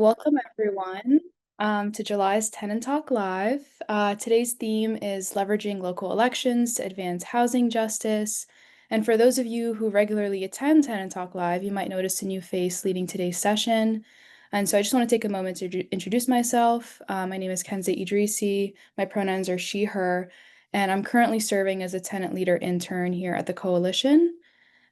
Welcome everyone to July's Tenant Talk Live. Today's theme is leveraging local elections to advance housing justice. And for those of you who regularly attend Tenant Talk Live, you might notice a new face leading today's session. And so I just want to take a moment to introduce myself. My name is Kenza Idrissi. My pronouns are she, her, and I'm currently serving as a tenant leader intern here at the Coalition.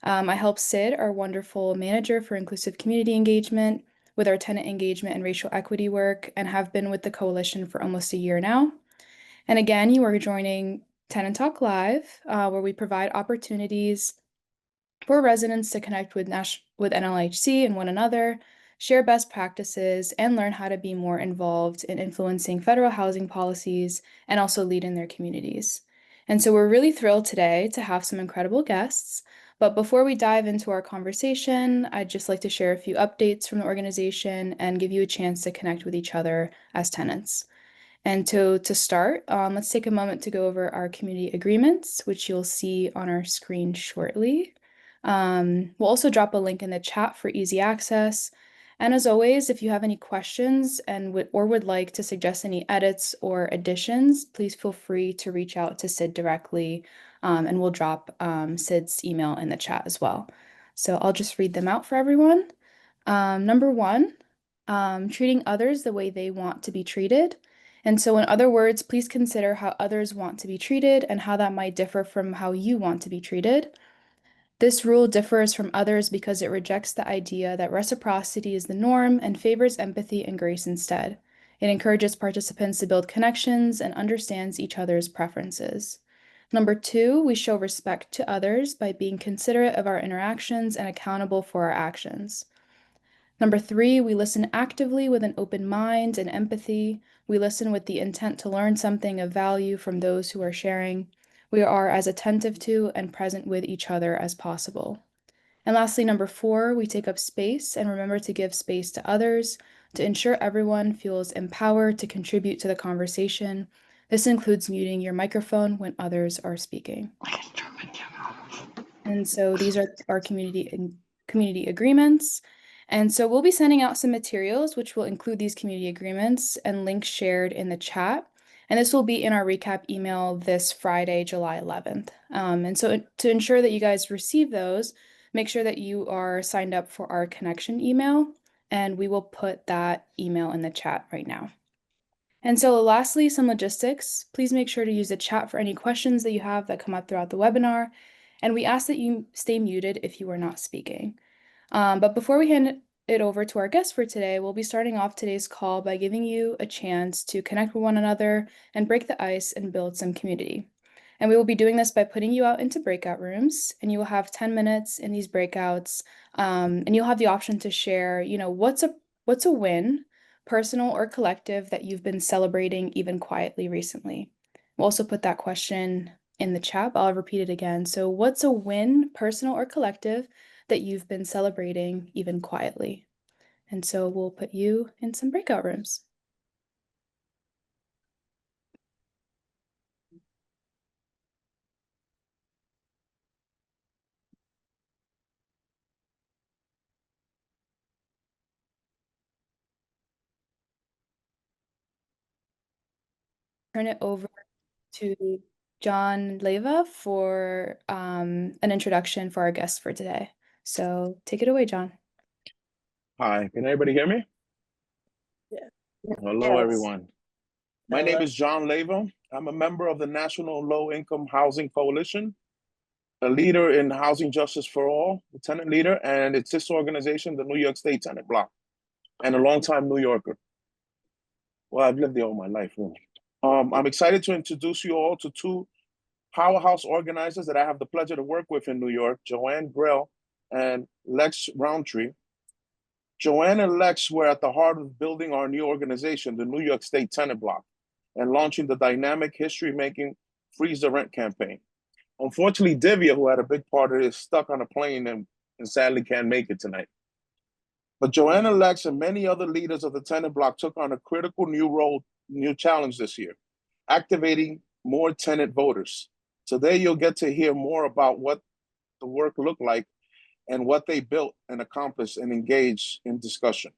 I help Sid, our wonderful manager for inclusive community engagement, with our tenant engagement and racial equity work, and have been with the Coalition for almost a year now. And again, you are joining Tenant Talk Live, where we provide opportunities for residents to connect with NLIHC and one another, share best practices, and learn how to be more involved in influencing federal housing policies and also lead in their communities. And so we're really thrilled today to have some incredible guests. But before we dive into our conversation, I'd just like to share a few updates from the organization and give you a chance to connect with each other as tenants. And to start, let's take a moment to go over our community agreements, which you'll see on our screen shortly. We'll also drop a link in the chat for easy access. And as always, if you have any questions and would like to suggest any edits or additions, please feel free to reach out to Sid directly, and we'll drop Sid's email in the chat as well. So I'll just read them out for everyone. Number one, treating others the way they want to be treated. And so in other words, please consider how others want to be treated and how that might differ from how you want to be treated. This rule differs from others because it rejects the idea that reciprocity is the norm and favors empathy and grace instead. It encourages participants to build connections and understands each other's preferences. Number two, we show respect to others by being considerate of our interactions and accountable for our actions. Number three, we listen actively with an open mind and empathy. We listen with the intent to learn something of value from those who are sharing. We are as attentive to and present with each other as possible. And lastly, number four, we take up space and remember to give space to others to ensure everyone feels empowered to contribute to the conversation. This includes muting your microphone when others are speaking. And so these are our community agreements. And so we'll be sending out some materials which will include these community agreements and links shared in the chat. And this will be in our recap email this Friday, July 11th. And so to ensure that you guys receive those, make sure that you are signed up for our connection email, and we will put that email in the chat right now. And so lastly, some logistics. Please make sure to use the chat for any questions that you have that come up throughout the webinar. And we ask that you stay muted if you are not speaking. But before we hand it over to our guest for today, we'll be starting off today's call by giving you a chance to connect with one another and break the ice and build some community. And we will be doing this by putting you out into breakout rooms, and you will have 10 minutes in these breakouts, and you'll have the option to share, what's a win, personal or collective, that you've been celebrating even quietly recently. We'll also put that question in the chat, but I'll repeat it again. So what's a win, personal or collective, that you've been celebrating even quietly? And so we'll put you in some breakout rooms. Turn it over to John Levya for an introduction for our guest for today. So take it away, John. Hi, can everybody hear me? Yeah. Hello, Yes. everyone. My name is John Levya. I'm a member of the National Low Income Housing Coalition, a leader in housing justice for all, the tenant leader, and its sister organization, the New York State Tenant Bloc, and a longtime New Yorker. Well, I've lived there all my life, really. I'm excited to introduce you all to two powerhouse organizers that I have the pleasure to work with in New York, Joanne Grell and Lex Rountree. Joanne and Lex were at the heart of building our new organization, the New York State Tenant Bloc, and launching the dynamic, history-making Freeze the Rent campaign. Unfortunately, Levya, who had a big part of this, stuck on a plane and sadly can't make it tonight. But Joanne and Lex and many other leaders of the tenant bloc took on a critical new challenge this year, activating more tenant voters. Today, you'll get to hear more about what the work looked like and what they built and accomplished and engaged in discussion.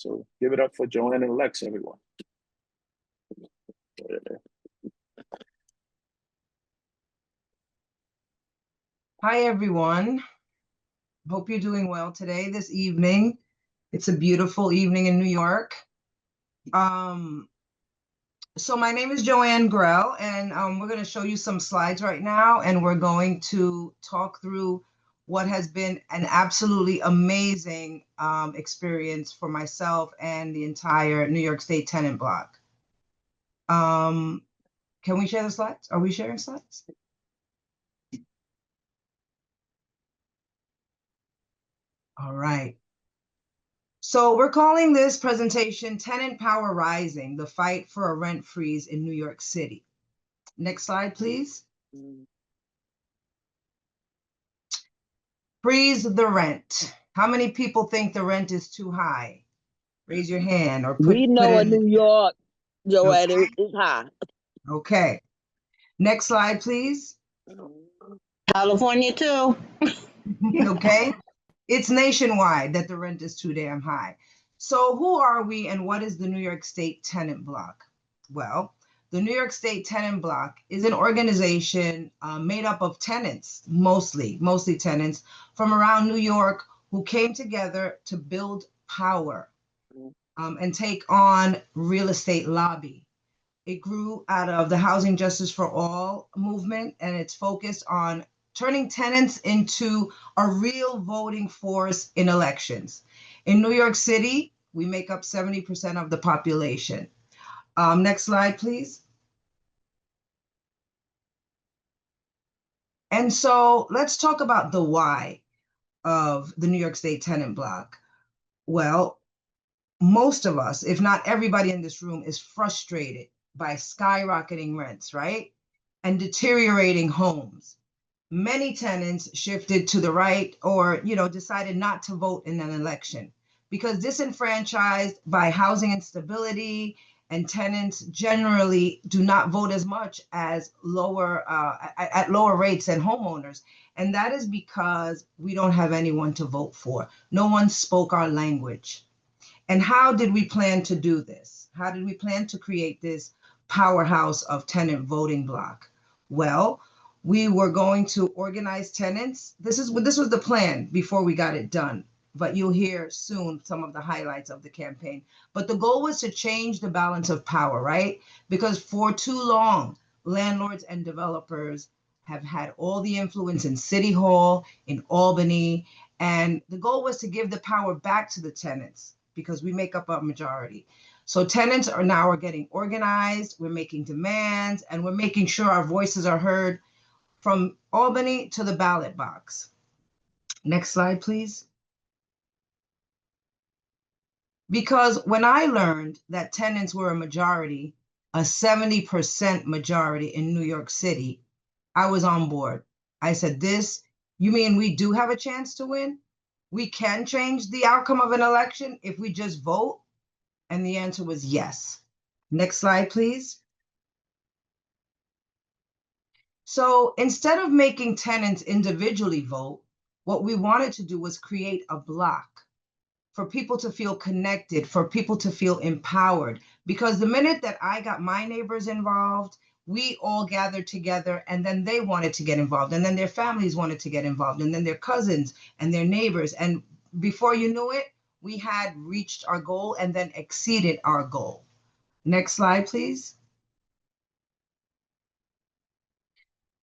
So give it up for Joanne and Lex, everyone. Hi, everyone. Hope you're doing well today, this evening. It's a beautiful evening in New York. So my name is Joanne Grell, and we're going to show you some slides right now, and we're going to talk through what has been an absolutely amazing experience for myself and the entire New York State tenant block. Can we share the slides? Are we sharing slides? All right. So we're calling this presentation Tenant Power Rising, the Fight for a Rent Freeze in New York City. Next slide, please. Freeze the rent. How many people think the rent is too high? Raise your hand or put We know it in New York, Joanne, it's high. Okay. Next slide, please. California too. Okay. It's nationwide that the rent is too damn high. So who are we and what is the New York State Tenant Bloc? Well, the New York State Tenant Bloc is an organization made up of tenants, mostly tenants from around New York who came together to build power and take on real estate lobby. It grew out of the Housing Justice for All movement, and it's focused on turning tenants into a real voting force in elections. In New York City, we make up 70% of the population. Next slide, please. And so let's talk about the why of the New York State Tenant Bloc. Well, most of us, if not everybody in this room, is frustrated by skyrocketing rents, right? And deteriorating homes. Many tenants shifted to the right or, decided not to vote in an election because disenfranchised by housing instability, and tenants generally do not vote as much as at lower rates than homeowners. And that is because we don't have anyone to vote for. No one spoke our language. And how did we plan to do this? How did we plan to create this powerhouse of tenant voting block? Well, we were going to organize tenants. This was the plan before we got it done, but you'll hear soon some of the highlights of the campaign. But the goal was to change the balance of power, right? Because for too long, landlords and developers have had all the influence in City Hall, in Albany, and the goal was to give the power back to the tenants because we make up a majority. So tenants are now getting organized, we're making demands, and we're making sure our voices are heard from Albany to the ballot box. Next slide, please. Because when I learned that tenants were a majority, a 70% majority in New York City, I was on board. I said, you mean we do have a chance to win? We can change the outcome of an election if we just vote? And the answer was yes. Next slide, please. So instead of making tenants individually vote, what we wanted to do was create a block for people to feel connected, for people to feel empowered. Because the minute that I got my neighbors involved, we all gathered together, and then they wanted to get involved, and then their families wanted to get involved, and then their cousins and their neighbors. And before you knew it, we had reached our goal and then exceeded our goal. Next slide, please.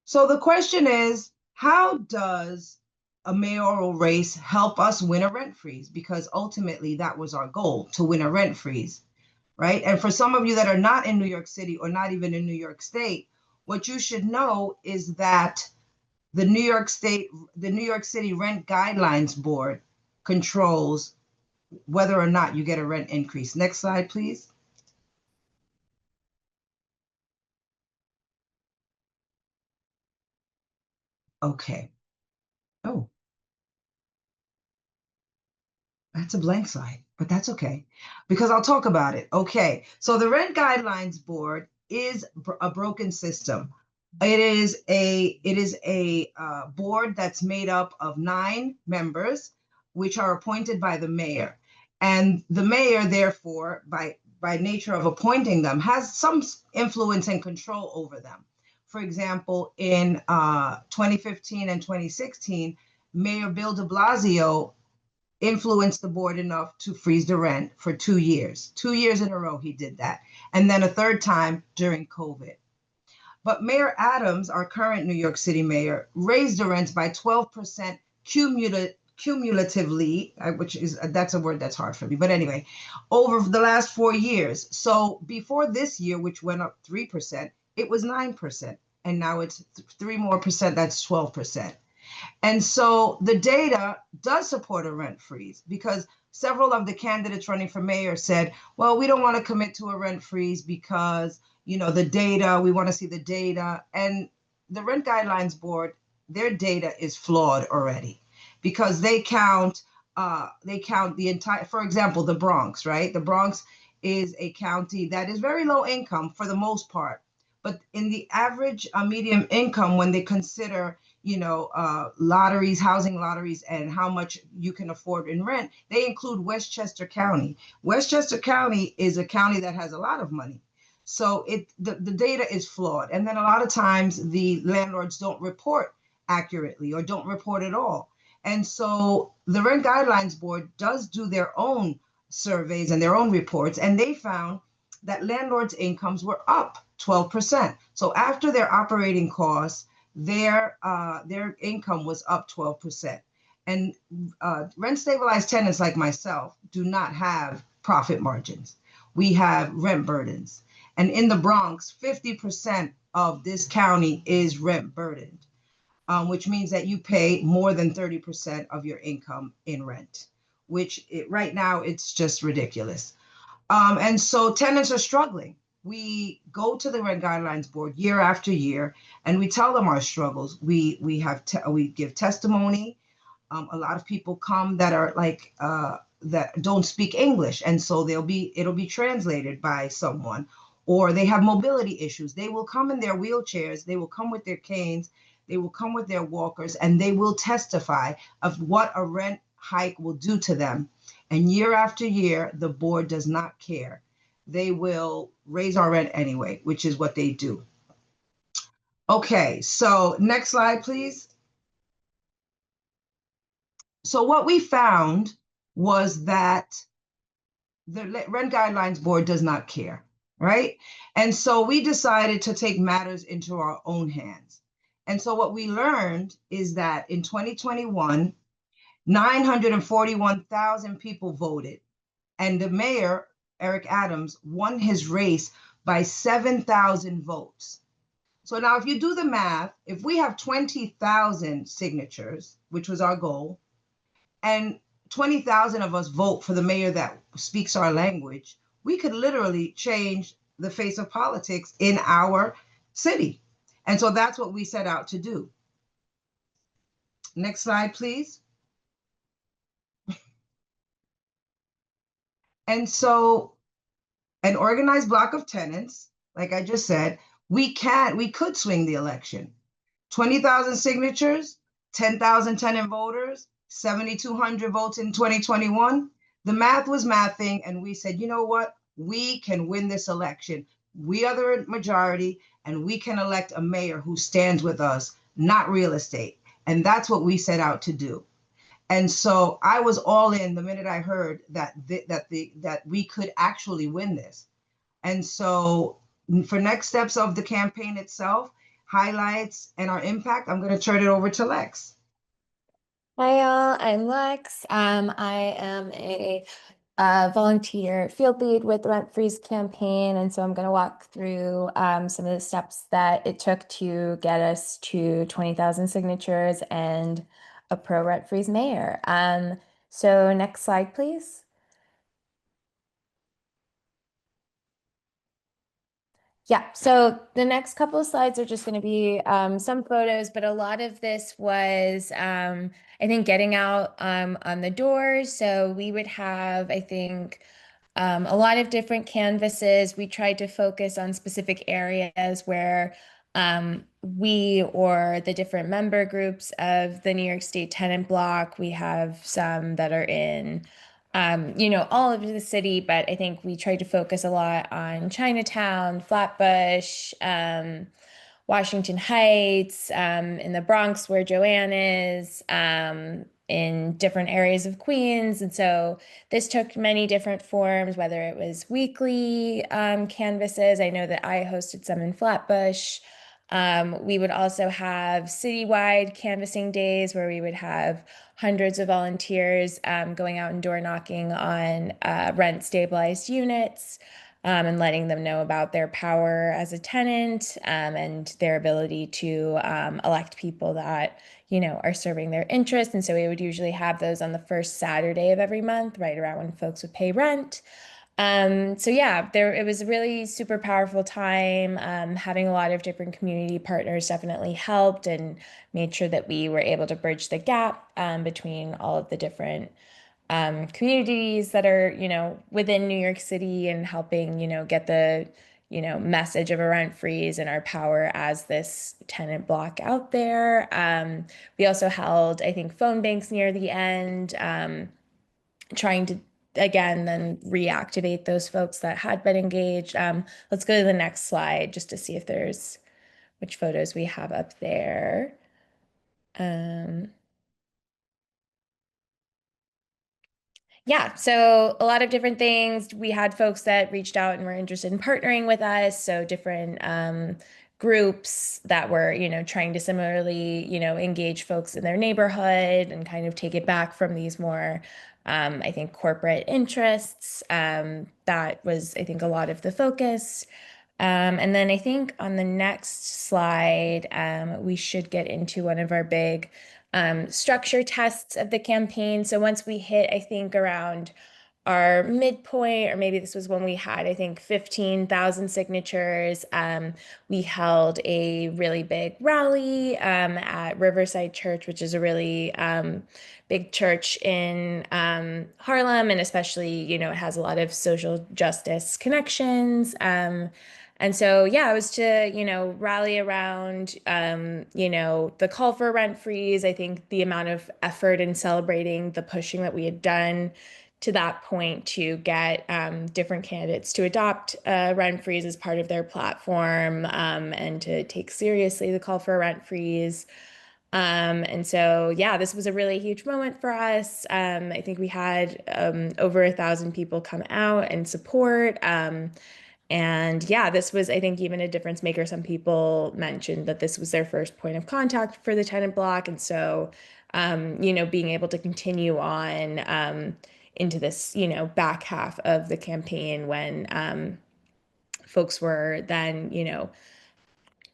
So the question is, how does a mayoral race help us win a rent freeze? Because ultimately that was our goal, to win a rent freeze, right? And for some of you that are not in New York City or not even in New York State, what you should know is that the New York City Rent Guidelines Board controls whether or not you get a rent increase. Next slide, please. Okay. Oh, that's a blank slide, but that's okay, because I'll talk about it. Okay, so the Rent Guidelines Board is a broken system. It is a board that's made up of 9 members, which are appointed by the mayor. And the mayor, therefore, by nature of appointing them, has some influence and control over them. For example, in 2015 and 2016, Mayor Bill de Blasio influenced the board enough to freeze the rent for 2 years. 2 years in a row, he did that. And then a third time during COVID. But Mayor Adams, our current New York City mayor, raised the rents by 12% cumulatively, which is, that's a word that's hard for me. But anyway, over the last 4 years. So before this year, which went up 3%, it was 9%. And now it's 3 more percent, that's 12%. And so the data does support a rent freeze, because several of the candidates running for mayor said, well, we don't want to commit to a rent freeze because, the data, we want to see the data. And the Rent Guidelines Board, their data is flawed already, because they count the entire, for example, the Bronx, right? The Bronx is a county that is very low income for the most part. But in the average median income, when they consider lotteries, housing lotteries, and how much you can afford in rent, they include Westchester County. Westchester County is a county that has a lot of money. So the data is flawed. And then a lot of times the landlords don't report accurately or don't report at all. And so the Rent Guidelines Board does do their own surveys and their own reports, and they found that landlords' incomes were up 12%. So after their operating costs, their income was up 12%. And rent stabilized tenants like myself do not have profit margins. We have rent burdens. And in the Bronx, 50% of this county is rent burdened, which means that you pay more than 30% of your income in rent, which right now it's just ridiculous. And so tenants are struggling. We go to the Rent Guidelines Board year after year, and we tell them our struggles. We give testimony. A lot of people come that are like that don't speak English, and so it'll be translated by someone, or they have mobility issues. They will come in their wheelchairs. They will come with their canes. They will come with their walkers, and they will testify of what a rent hike will do to them. And year after year, the board does not care. They will raise our rent anyway, which is what they do. Okay, so next slide, please. So what we found was that the Rent Guidelines Board does not care, right? And so we decided to take matters into our own hands. And so what we learned is that in 2021, 941,000 people voted, and the mayor, Eric Adams, won his race by 7,000 votes. So now if you do the math, if we have 20,000 signatures, which was our goal, and 20,000 of us vote for the mayor that speaks our language, we could literally change the face of politics in our city. And so that's what we set out to do. Next slide, please. And so an organized block of tenants, like I just said, we could swing the election. 20,000 signatures, 10,000 tenant voters, 7,200 votes in 2021. The math was mathing, and we said, you know what? We can win this election. We are the majority, and we can elect a mayor who stands with us, not real estate. And that's what we set out to do. And so I was all in the minute I heard that we could actually win this. And so for next steps of the campaign itself, highlights, and our impact, I'm going to turn it over to Lex. Hi, all. I'm Lex. I am a volunteer field lead with the Rent Freeze campaign, and so I'm going to walk through some of the steps that it took to get us to 20,000 signatures and a pro Rent Freeze mayor. So next slide, please. Yeah, so the next couple of slides are just going to be some photos, but a lot of this was, I think, getting out on the doors. So we would have, I think, a lot of different canvases. We tried to focus on specific areas where we or the different member groups of the New York State Tenant Bloc, we have some that are in all over the city, but I think we tried to focus a lot on Chinatown, Flatbush, Washington Heights, in the Bronx where Joanne is, in different areas of Queens. And so this took many different forms, whether it was weekly canvases. I know that I hosted some in Flatbush. We would also have citywide canvassing days where we would have hundreds of volunteers going out and door knocking on rent stabilized units, and letting them know about their power as a tenant, and their ability to elect people that are serving their interests. And so we would usually have those on the first Saturday of every month, right around when folks would pay rent. So yeah, it was a really super powerful time. Having a lot of different community partners definitely helped and made sure that we were able to bridge the gap between all of the different communities that are, within New York City, and helping, get the, message of a rent freeze and our power as this tenant block out there. We also held, I think, phone banks near the end, trying to, again, then reactivate those folks that had been engaged. Let's go to the next slide just to see if there's which photos we have up there. Yeah, so a lot of different things. We had folks that reached out and were interested in partnering with us. So different groups that were, trying to similarly, engage folks in their neighborhood and kind of take it back from these more, I think, corporate interests. That was, I think, a lot of the focus. And then I think on the next slide, we should get into one of our big structure tests of the campaign. So once we hit, I think, around our midpoint, or maybe this was when we had, I think, 15,000 signatures, we held a really big rally at Riverside Church, which is a really big church in Harlem, and especially, it has a lot of social justice connections. And so, yeah, it was to, rally around, the call for rent freeze. I think the amount of effort in celebrating the pushing that we had done to that point to get different candidates to adopt rent freeze as part of their platform, and to take seriously the call for a rent freeze. And so, yeah, this was a really huge moment for us. I think we had over 1,000 people come out and support. And yeah, this was, I think, even a difference maker. Some people mentioned that this was their first point of contact for the tenant block. And so, being able to continue on into this, back half of the campaign when folks were then,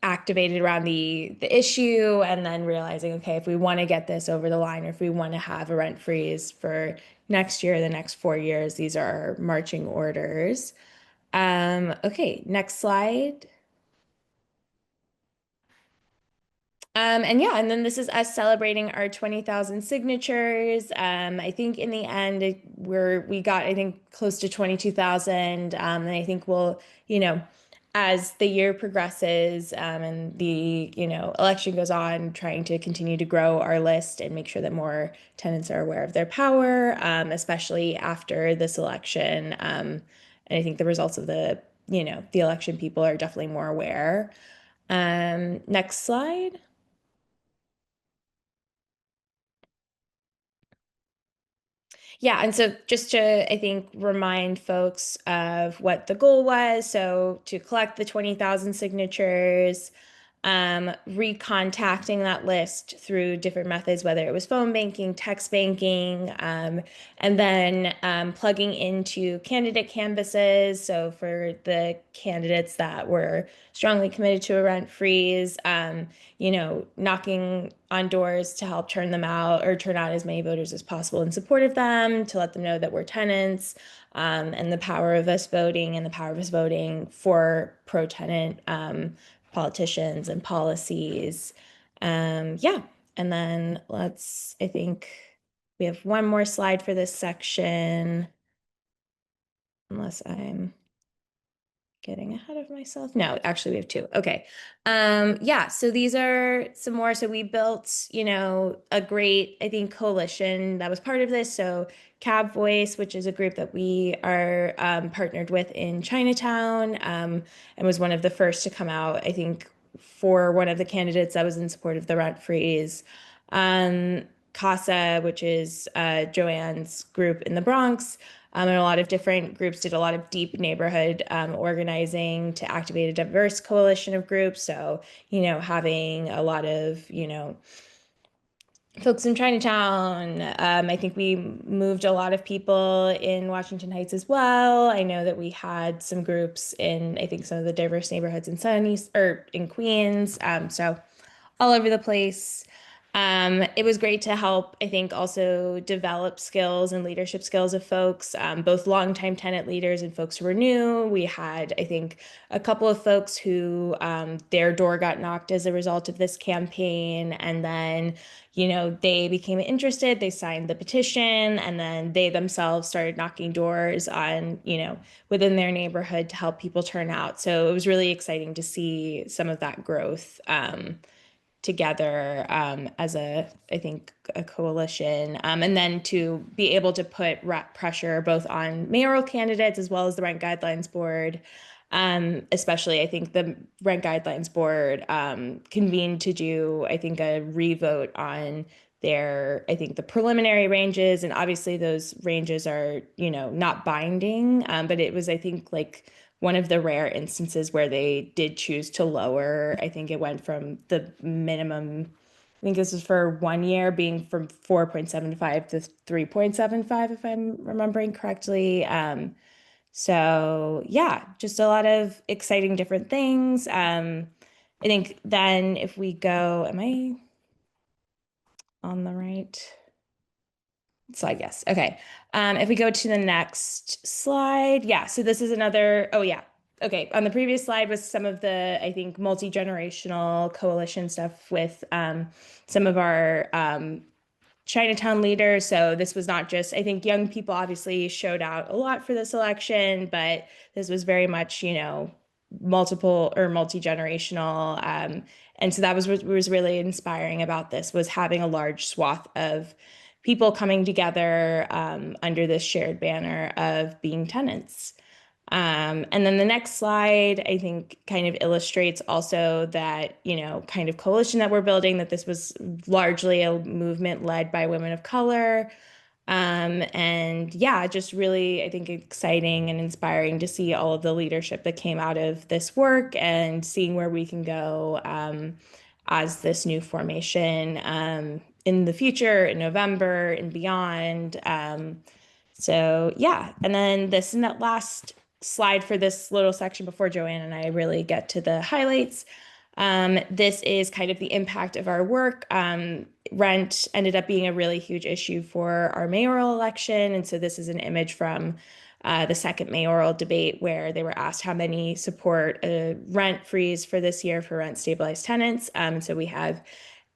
activated around the issue, and then realizing, okay, if we want to get this over the line, or if we want to have a rent freeze for next year, the next 4 years, these are our marching orders. Okay, next slide. And yeah, and then this is us celebrating our 20,000 signatures. I think in the end, we got, I think, close to 22,000. And I think we'll, as the year progresses, and the, election goes on, trying to continue to grow our list and make sure that more tenants are aware of their power, especially after this election. And I think the results of the election, people are definitely more aware. Next slide. Yeah, and so just to, I think, remind folks of what the goal was. So to collect the 20,000 signatures, recontacting that list through different methods, whether it was phone banking, text banking, and then plugging into candidate canvases. So for the candidates that were strongly committed to a rent freeze, knocking on doors to help turn them out, or turn out as many voters as possible in support of them, to let them know that we're tenants, and the power of us voting, and the power of us voting for pro-tenant politicians and policies. Yeah, and then I think we have one more slide for this section, unless I'm getting ahead of myself. No, actually we have two. Okay. Yeah, so these are some more. So we built, you know, a great, I think, coalition that was part of this. So Cab Voice, which is a group that we are partnered with in Chinatown, and was one of the first to come out, I think, for one of the candidates that was in support of the rent freeze. CASA, which is Joanne's group in the Bronx, and a lot of different groups did a lot of deep neighborhood organizing to activate a diverse coalition of groups. So, you know, having a lot of, you know, folks in Chinatown. I think we moved a lot of people in Washington Heights as well. I know that we had some groups in, I think, some of the diverse neighborhoods in in Queens. So all over the place. It was great to help, I think, also develop skills and leadership skills of folks, both longtime tenant leaders and folks who were new. We had, I think, a couple of folks who their door got knocked as a result of this campaign. And then, you know, they became interested, they signed the petition, and then they themselves started knocking doors on, you know, within their neighborhood to help people turn out. So it was really exciting to see some of that growth together as I think, a coalition. And then to be able to put pressure both on mayoral candidates as well as the Rent Guidelines Board. Especially, I think the Rent Guidelines Board convened to do, I think, a revote on their, I think, the preliminary ranges. And obviously those ranges are, you know, not binding, but it was, I think, like one of the rare instances where they did choose to lower. I think it went from the minimum, I think this is for 1 year, being from 4.75 to 3.75, if I'm remembering correctly. So yeah, just a lot of exciting different things. I think then if we go, am I on the right slide? Yes. Okay. If we go to the next slide, yeah. So this is another, oh yeah. Okay. On the previous slide was some of the, I think, multi-generational coalition stuff with some of our Chinatown leaders. So this was not just, I think young people obviously showed out a lot for this election, but this was very much, you know, multiple or multi-generational. And so that was what was really inspiring about this, was having a large swath of people coming together under this shared banner of being tenants. And then the next slide, I think, kind of illustrates also that, you know, kind of coalition that we're building, that this was largely a movement led by women of color. And yeah, just really, I think, exciting and inspiring to see all of the leadership that came out of this work and seeing where we can go as this new formation in the future, in November and beyond. So yeah, and then this and that last slide for this little section before Joanne and I really get to the highlights. This is kind of the impact of our work. Rent ended up being a really huge issue for our mayoral election. And so this is an image from the second mayoral debate where they were asked how many support a rent freeze for this year for rent stabilized tenants. So we have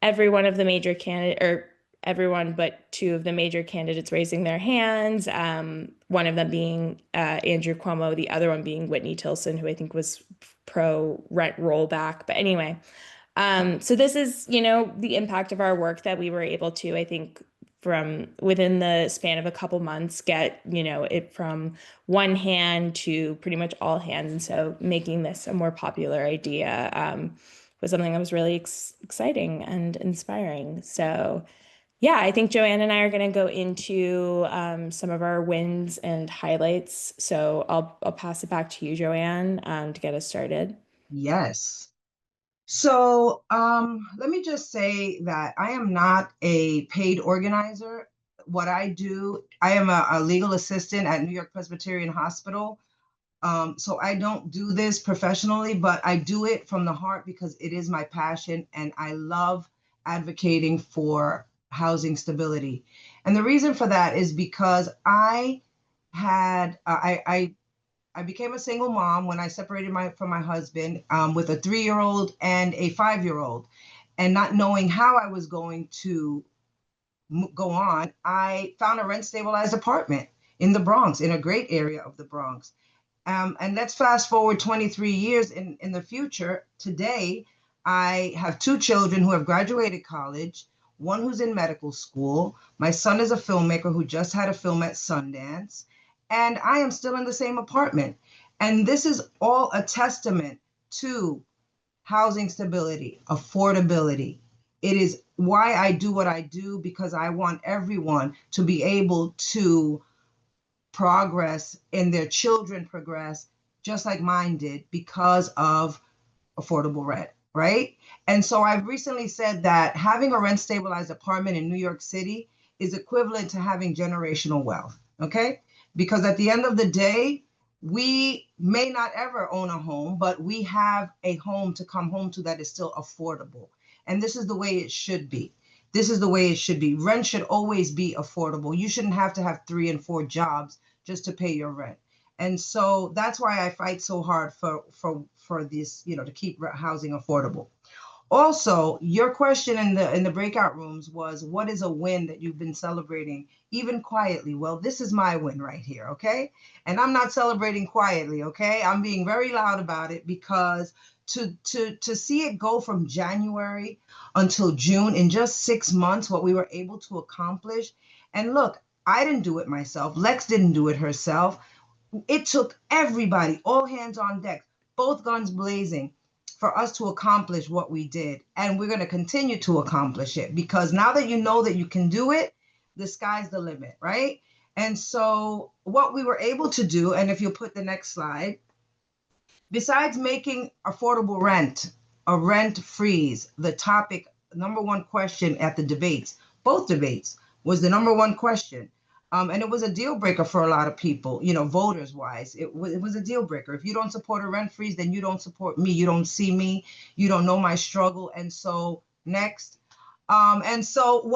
every one of the major candidates, or everyone but two of the major candidates, raising their hands. One of them being Andrew Cuomo, the other one being Whitney Tilson, who I think was pro rent rollback. But anyway, so this is, you know, the impact of our work that we were able to, I think, from within the span of a couple months, get, you know, it from one hand to pretty much all hands. And so making this a more popular idea was something that was really exciting and inspiring. So yeah, I think Joanne and I are going to go into some of our wins and highlights. So I'll pass it back to you, Joanne, to get us started. Yes. So let me just say that I am not a paid organizer. What I do, I am a legal assistant at New York Presbyterian Hospital. So I don't do this professionally, but I do it from the heart because it is my passion and I love advocating for housing stability. And the reason for that is because I became a single mom when I separated from my husband with a 3-year-old and a 5-year-old. And not knowing how I was going to go on, I found a rent stabilized apartment in the Bronx, in a great area of the Bronx. And let's fast forward 23 years in the future. Today, I have 2 children who have graduated college, one who's in medical school. My son is a filmmaker who just had a film at Sundance, and I am still in the same apartment. And this is all a testament to housing stability, affordability. It is why I do what I do, because I want everyone to be able to progress and their children progress just like mine did because of affordable rent, right? And so I've recently said that having a rent stabilized apartment in New York City is equivalent to having generational wealth, okay? Because at the end of the day, we may not ever own a home, but we have a home to come home to that is still affordable. And this is the way it should be. This is the way it should be. Rent should always be affordable. You shouldn't have to have 3 and 4 jobs just to pay your rent. And so that's why I fight so hard for this, to keep housing affordable. Also, your question in the breakout rooms was, what is a win that you've been celebrating, even quietly? Well, this is my win right here, okay? And I'm not celebrating quietly, okay? I'm being very loud about it, because to see it go from January until June in just 6 months, what we were able to accomplish. And look, I didn't do it myself. Lex didn't do it herself. It took everybody, all hands on deck, both guns blazing, for us to accomplish what we did. And we're going to continue to accomplish it, because now that you know that you can do it, the sky's the limit, right? And so what we were able to do, and if you'll put the next slide, besides making affordable rent a rent freeze, the topic, number one question at the debates, both debates, was the number one question. And it was a deal breaker for a lot of people, voters wise. It was a deal breaker. If you don't support a rent freeze, then you don't support me. You don't see me. You don't know my struggle. And so next. And so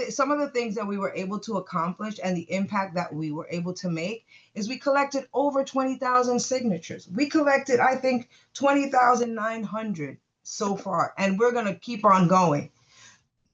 some of the things that we were able to accomplish and the impact that we were able to make is we collected over 20,000 signatures. We collected, I think, 20,900 so far, and we're going to keep on going.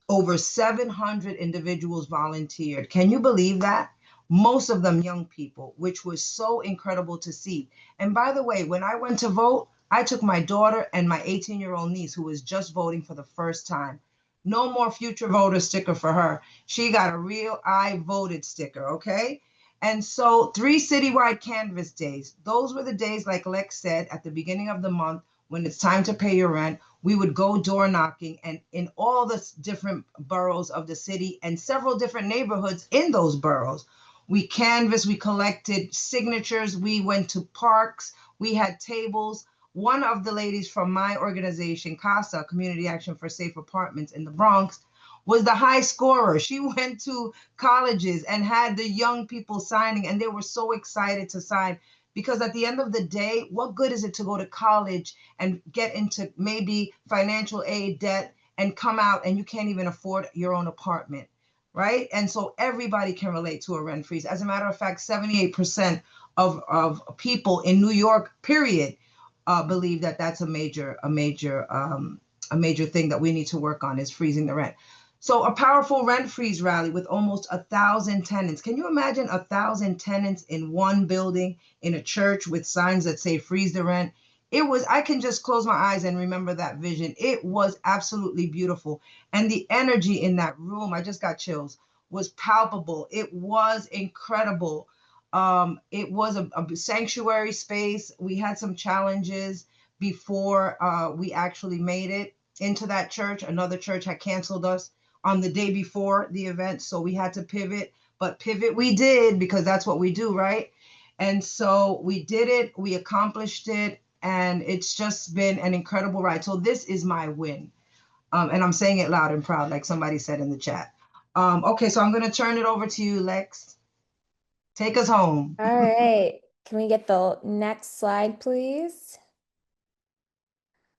Over 700 individuals volunteered. Can you believe that? Most of them young people, which was so incredible to see. And by the way, when I went to vote, I took my daughter and my 18-year-old niece, who was just voting for the first time. No more future voter sticker for her. She got a real I voted sticker, okay? And so 3 citywide canvas days. Those were the days, like Lex said, at the beginning of the month, when it's time to pay your rent, we would go door knocking, and in all the different boroughs of the city and several different neighborhoods in those boroughs. We canvassed, we collected signatures, we went to parks, we had tables. One of the ladies from my organization, CASA, Community Action for Safe Apartments in the Bronx, was the high scorer. She went to colleges and had the young people signing, and they were so excited to sign. Because at the end of the day, what good is it to go to college and get into maybe financial aid debt and come out and you can't even afford your own apartment, right? And so everybody can relate to a rent freeze. As a matter of fact, 78% of people in New York, period, believe that that's a major thing that we need to work on, is freezing the rent. So a powerful rent freeze rally with almost 1,000 tenants. Can you imagine 1,000 tenants in one building in a church with signs that say freeze the rent? I can just close my eyes and remember that vision. It was absolutely beautiful. And the energy in that room, I just got chills, was palpable. It was incredible. It was a sanctuary space. We had some challenges before we actually made it into that church. Another church had canceled us on the day before the event, so we had to pivot. But pivot we did, because that's what we do, right? And so we did it, we accomplished it, and it's just been an incredible ride. So this is my win. And I'm saying it loud and proud, like somebody said in the chat. Okay, so I'm going to turn it over to you, Lex. Take us home. All right. Can we get the next slide, please?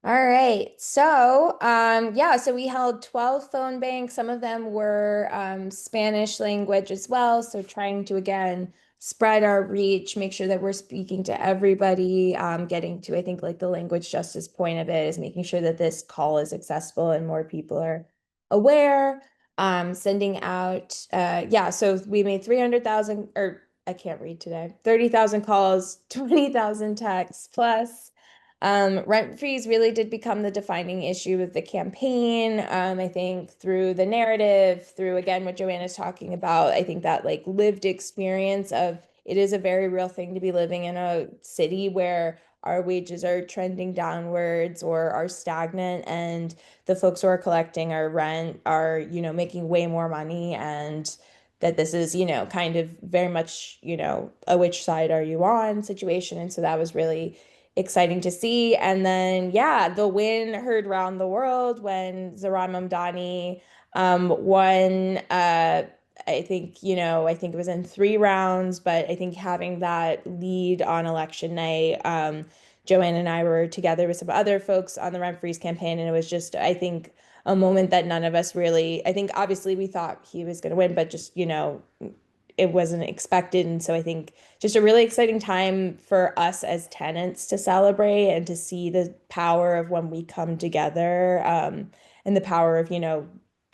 All right. So, so we held 12 phone banks. Some of them were Spanish language as well. So trying to, again, spread our reach, make sure that we're speaking to everybody, getting to, I think, like the language justice point of it is making sure that this call is accessible and more people are aware. Sending out, so we made 300,000 or I can't read today. 30,000 calls, 20,000 texts plus. Rent freeze really did become the defining issue of the campaign. I think through the narrative, through again what Joanne is talking about, I think that like lived experience of it is a very real thing to be living in a city where our wages are trending downwards or are stagnant, and the folks who are collecting our rent are, you know, making way more money, and that this is, you know, kind of very much, you know, a which side are you on situation. And so that was really exciting to see. And then, yeah, the win heard around the world when Zohran Mamdani won. I think, you know, I think it was in 3 rounds, but I think having that lead on election night, Joanne and I were together with some other folks on the Rent Freeze campaign, and it was just, I think, a moment that none of us really, I think obviously we thought he was going to win, but just, you know, it wasn't expected. And so I think just a really exciting time for us as tenants to celebrate and to see the power of when we come together, and the power of,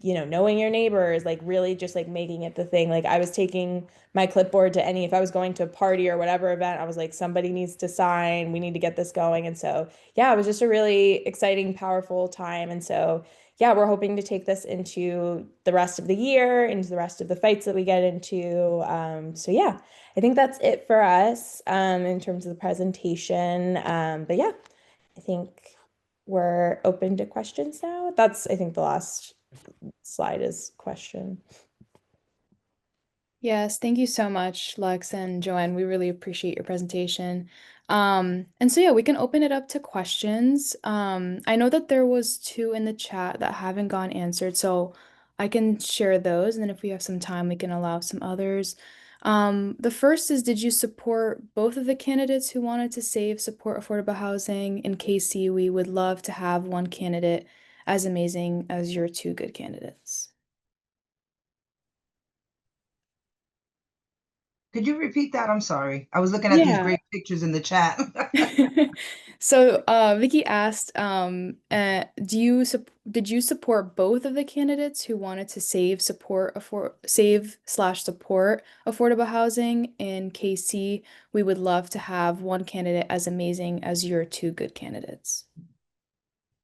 knowing your neighbors, like really just like making it the thing. Like I was taking my clipboard to if I was going to a party or whatever event, I was like, somebody needs to sign, we need to get this going. And so, yeah, it was just a really exciting, powerful time. And so, yeah, we're hoping to take this into the rest of the year, into the rest of the fights that we get into. So yeah, I think that's it for us in terms of the presentation. But yeah, I think we're open to questions now. That's, I think, the last slide is question. Yes, thank you so much, Lex and Joanne. We really appreciate your presentation. And so yeah, we can open it up to questions. I know that there was 2 in the chat that haven't gone answered, so I can share those, and then if we have some time, we can allow some others. The first is, did you support both of the candidates who wanted to support affordable housing? In KC, we would love to have one candidate as amazing as your 2 good candidates. Could you repeat that? I'm sorry. I was looking at these Yeah. great pictures in the chat. So, Vicky asked, did you support both of the candidates who wanted to support affordable housing in KC? We would love to have one candidate as amazing as your 2 good candidates.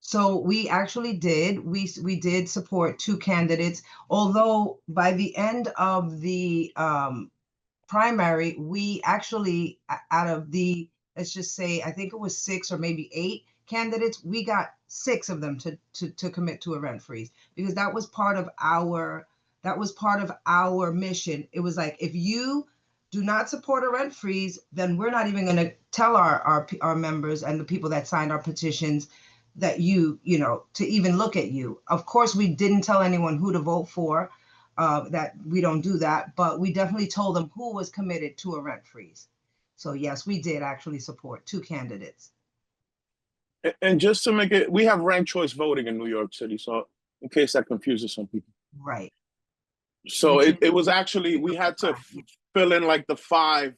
So we actually did. We did support 2 candidates, although by the end of the primary, we actually, out of the, let's just say, I think it was 6 or maybe 8 candidates, we got 6 of them to commit to a rent freeze, because that was part of our mission. It was like, if you do not support a rent freeze, then we're not even going to tell our members and the people that signed our petitions that you know, to even look at you. Of course, we didn't tell anyone who to vote for. That we don't do that, but we definitely told them who was committed to a rent freeze. So yes, we did actually support 2 candidates. And just to make it, we have ranked choice voting in New York City, so in case that confuses some people. Right. So it was actually, we had to fill in like the 5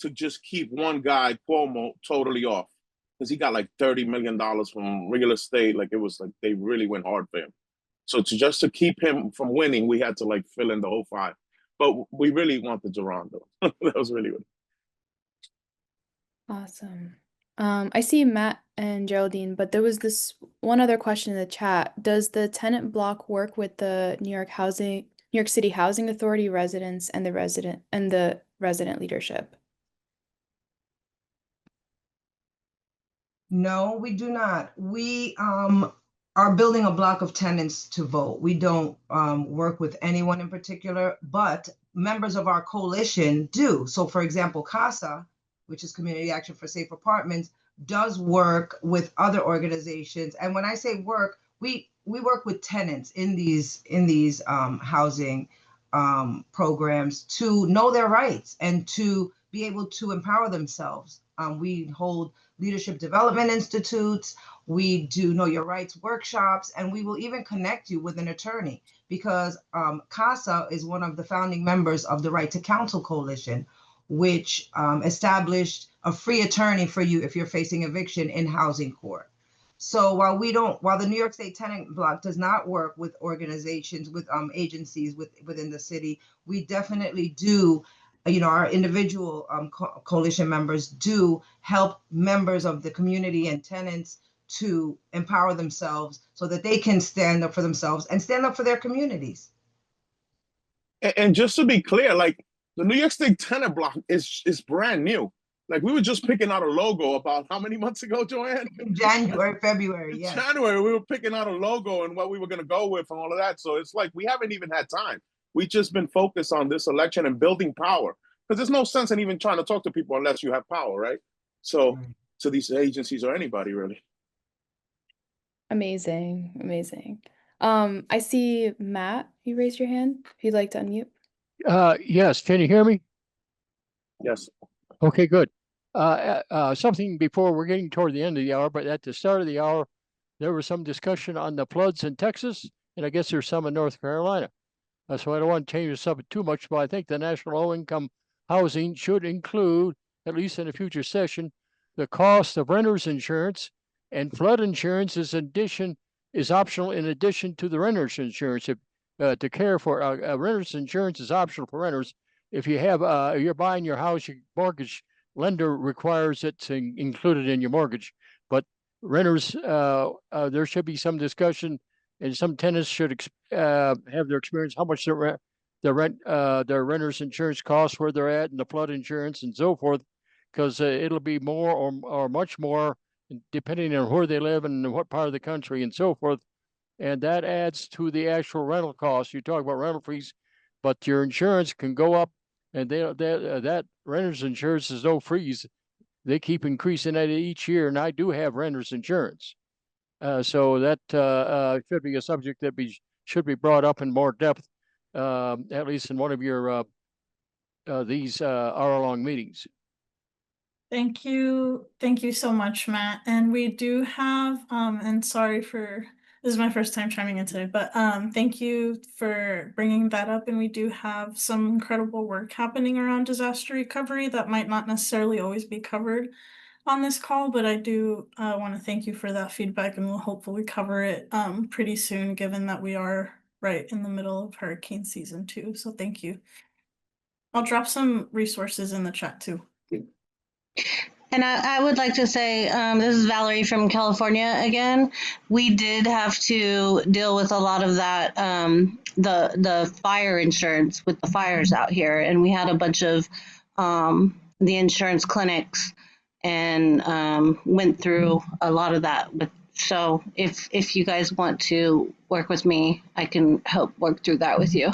to just keep one guy, Cuomo, totally off, because he got like $30 million from real estate. Like it was like they really went hard for him. So just to keep him from winning, we had to like fill in the whole 5. But we really wanted Zohran though. That was really good. Awesome. I see Matt and Geraldine, but there was this one other question in the chat. Does the tenant block work with the New York City Housing Authority residents and the resident leadership? No, we do not. We are building a block of tenants to vote. We don't work with anyone in particular, but members of our coalition do. So for example, CASA, which is Community Action for Safe Apartments, does work with other organizations. And when I say work, we work with tenants in these housing programs to know their rights and to be able to empower themselves. We hold leadership development institutes, we do know your rights workshops, and we will even connect you with an attorney, because CASA is one of the founding members of the Right to Counsel Coalition, which established a free attorney for you if you're facing eviction in housing court. So while the New York State Tenant Block does not work with organizations, with agencies within the city, we definitely do our individual coalition members do help members of the community and tenants to empower themselves so that they can stand up for themselves and stand up for their communities. And just to be clear, like the New York State tenant block is brand new. Like we were just picking out a logo about how many months ago, Joanne? In January, February, yes. January, we were picking out a logo and what we were going to go with and all of that. So it's like we haven't even had time. We've just been focused on this election and building power, because there's no sense in even trying to talk to people unless you have power, right? So to these agencies or anybody really. Amazing, amazing. I see Matt, you raised your hand if you'd like to unmute. Yes, can you hear me? Yes. Okay, good. Something before, we're getting toward the end of the hour, but at the start of the hour, there was some discussion on the floods in Texas, and I guess there's some in North Carolina. So I don't want to change the subject too much, but I think the national low-income housing should include, at least in a future session, the cost of renter's insurance, and flood insurance is optional in addition to the renter's insurance. To care for renter's insurance is optional for renters. If you have you're buying your house, your mortgage lender requires it's included in your mortgage. But renters, there should be some discussion, and some tenants should have their experience, how much their renter's insurance costs, where they're at, and the flood insurance and so forth, because it'll be more or much more depending on where they live and what part of the country and so forth. And that adds to the actual rental cost. You talk about rental fees, but your insurance can go up, and that renter's insurance is no freeze. They keep increasing that each year, and I do have renter's insurance. So that should be a subject that should be brought up in more depth, at least in one of your these hour-long meetings. Thank you. Thank you so much, Matt. And we do have, and sorry for, this is my first time chiming in today, but thank you for bringing that up. And we do have some incredible work happening around disaster recovery that might not necessarily always be covered on this call, but I do want to thank you for that feedback, and we'll hopefully cover it pretty soon, given that we are right in the middle of hurricane season too. So thank you. I'll drop some resources in the chat too. And I would like to say, this is Valerie from California again. We did have to deal with a lot of that, the fire insurance with the fires out here. And we had a bunch of the insurance clinics and went through a lot of that. So if you guys want to work with me, I can help work through that with you.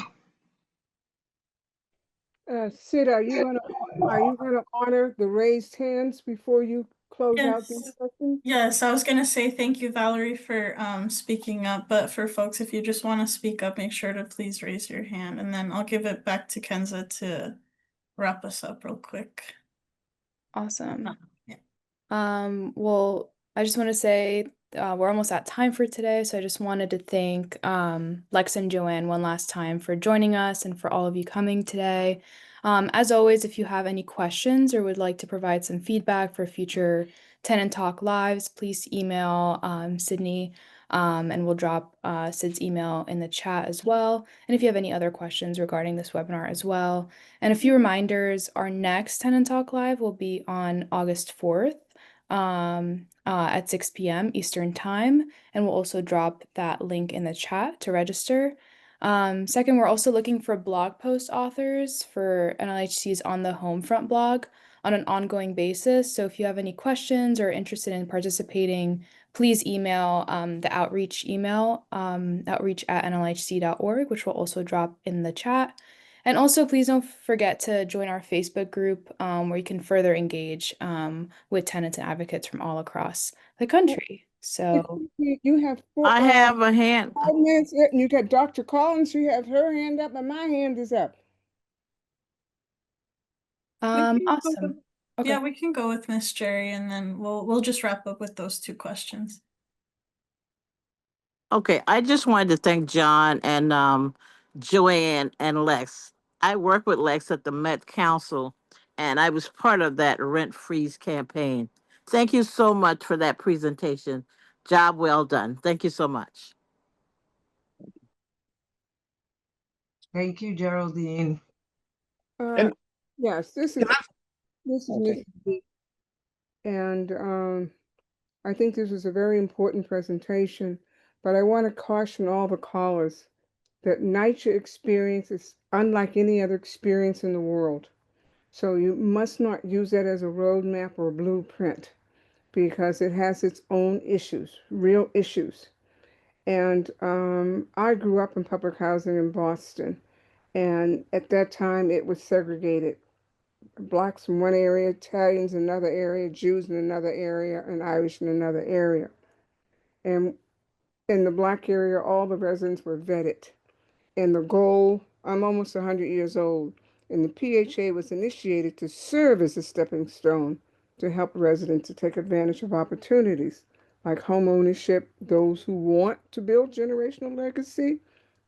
Sid, are you gonna honor the raised hands before you close out these questions? Yes, I was gonna say thank you, Valerie, for speaking up. But for folks, if you just want to speak up, make sure to please raise your hand, and then I'll give it back to Kenza to wrap us up real quick. Awesome. Yeah. Well, I just want to say we're almost at time for today, so I just wanted to thank Lex and Joanne one last time for joining us and for all of you coming today. As always, if you have any questions or would like to provide some feedback for future Tenant Talk Lives, please email Sydney, and we'll drop Sid's email in the chat as well. And if you have any other questions regarding this webinar as well. And a few reminders, our next Tenant Talk Live will be on August 4th. At 6 p.m. Eastern Time, and we'll also drop that link in the chat to register. Second, we're also looking for blog post authors for NLIHC's On the Homefront blog on an ongoing basis. So if you have any questions or interested in participating, please email the outreach email, outreach@nlihc.org, which will also drop in the chat. And also, please don't forget to join our Facebook group where you can further engage with tenants and advocates from all across the country. So you have I have a hand. 5 minutes. You got Dr. Collins. You have her hand up, and my hand is up. awesome. Okay. Yeah, we can go with Miss Jerry, and then we'll just wrap up with those 2 questions. Okay, I just wanted to thank John and Joanne and Lex. I work with Lex at the Met Council, and I was part of that rent freeze campaign. Thank you so much for that presentation. Job well done. Thank you so much. Thank you, Geraldine. And Yes, this is Okay. Mrs. B. And I think this is a very important presentation, but I want to caution all the callers that NYCHA experience is unlike any other experience in the world. So you must not use that as a roadmap or a blueprint because it has its own issues, real issues. And I grew up in public housing in Boston, and at that time it was segregated. Blacks in one area, Italians in another area, Jews in another area, and Irish in another area. And in the Black area, all the residents were vetted. And the goal, I'm almost 100 years old, and the PHA was initiated to serve as a stepping stone to help residents to take advantage of opportunities like home ownership, those who want to build generational legacy,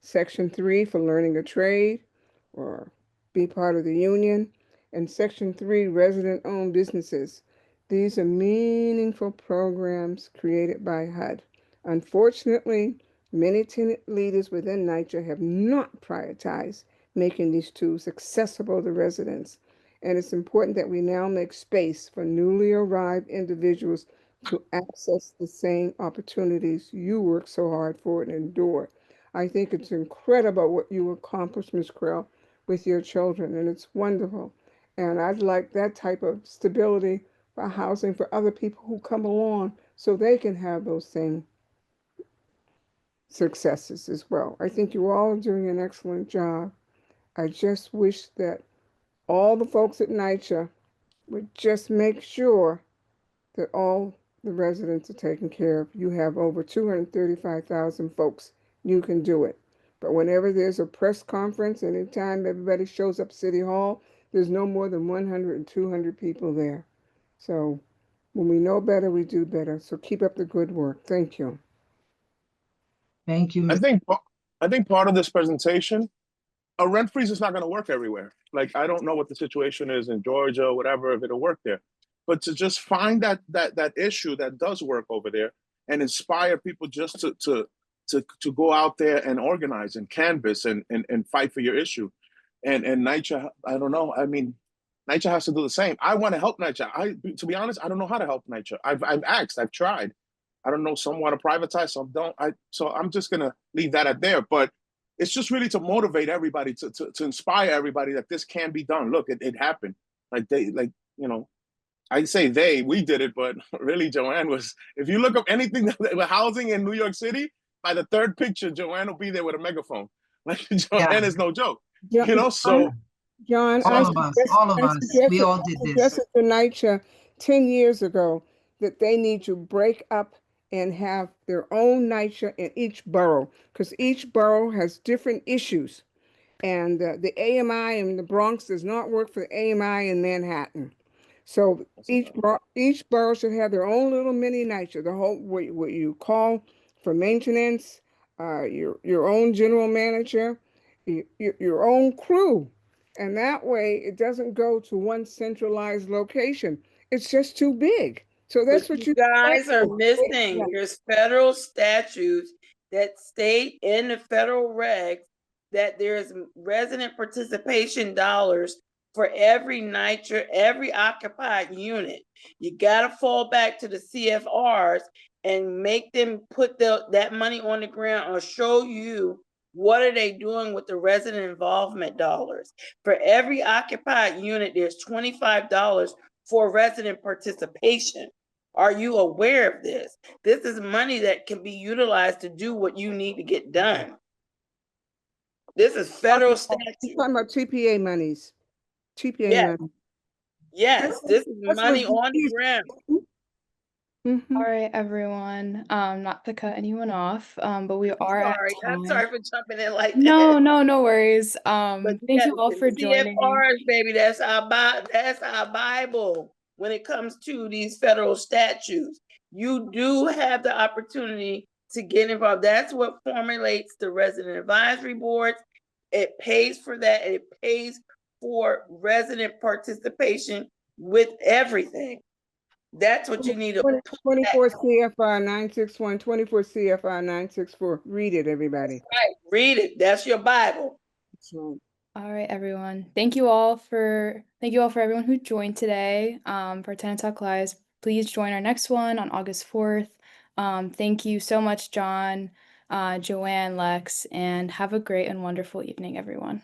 Section 3 for learning a trade or be part of the union, and Section 3 resident-owned businesses. These are meaningful programs created by HUD. Unfortunately, many tenant leaders within NYCHA have not prioritized making these tools accessible to residents. And it's important that we now make space for newly arrived individuals to access the same opportunities you work so hard for and endure. I think it's incredible what you accomplished, Ms. Grell, with your children, and it's wonderful. And I'd like that type of stability for housing for other people who come along so they can have those same successes as well. I think you all are doing an excellent job. I just wish that all the folks at NYCHA would just make sure that all the residents are taken care of. You have over 235,000 folks. You can do it. But whenever there's a press conference, anytime everybody shows up City Hall, there's no more than 100 and 200 people there. So when we know better, we do better. So keep up the good work. Thank you. Thank you, I Ms. think I think part of this presentation, a rent freeze is not going to work everywhere. Like I don't know what the situation is in Georgia or whatever, if it'll work there. But to just find that issue that does work over there and inspire people just to go out there and organize and canvass and fight for your issue. And NYCHA, I don't know. I mean, NYCHA has to do the same. I want to help NYCHA. To be honest, I don't know how to help NYCHA. I've asked, I've tried. I don't know. Some want to privatize, some don't. So I'm just gonna leave that at there. But it's just really to motivate everybody, to inspire everybody that this can be done. Look, it happened. I say we did it, but really Joanne was. If you look up anything with housing in New York City, by the third picture, Joanne will be there with a megaphone. Like Joanne is no joke. So John, all of us, we all did this. suggested to NYCHA 10 years ago that they need to break up and have their own NYCHA in each borough, because each borough has different issues. And the AMI in the Bronx does not work for the AMI in Manhattan. So each borough should have their own little mini NYCHA, the whole what you call for maintenance, your own general manager, your own crew. And that way it doesn't go to one centralized location. It's just too big. So that's But what you guys are missing. There's federal statutes that state in the federal regs that there's resident participation dollars for every NYCHA, every occupied unit. You got to fall back to the CFRs and make them put that money on the ground or show you what are they doing with the resident involvement dollars. For every occupied unit, there's $25 for resident participation. Are you aware of this? This is money that can be utilized to do what you need to get done. This is federal statute. You're talking about TPA monies. TPA money. Yes, this is money on the ground. All right, everyone. Not to cut anyone off, but we are at time. I'm sorry for jumping in like that. No worries. But Thank you all for joining. CFRs, baby, that's our Bible when it comes to these federal statutes. You do have the opportunity to get involved. That's what formulates the resident advisory boards. It pays for that. It pays for resident participation with everything. That's what you need to 24 CFR 961, 24 CFR 964. Read it, everybody. That's right. Read it. That's your Bible. That's right. All right, everyone. Thank you all for everyone who joined today for Tenant Talk Live. Please join our next one on August 4th. Thank you so much, John, Joanne, Lex, and have a great and wonderful evening, everyone.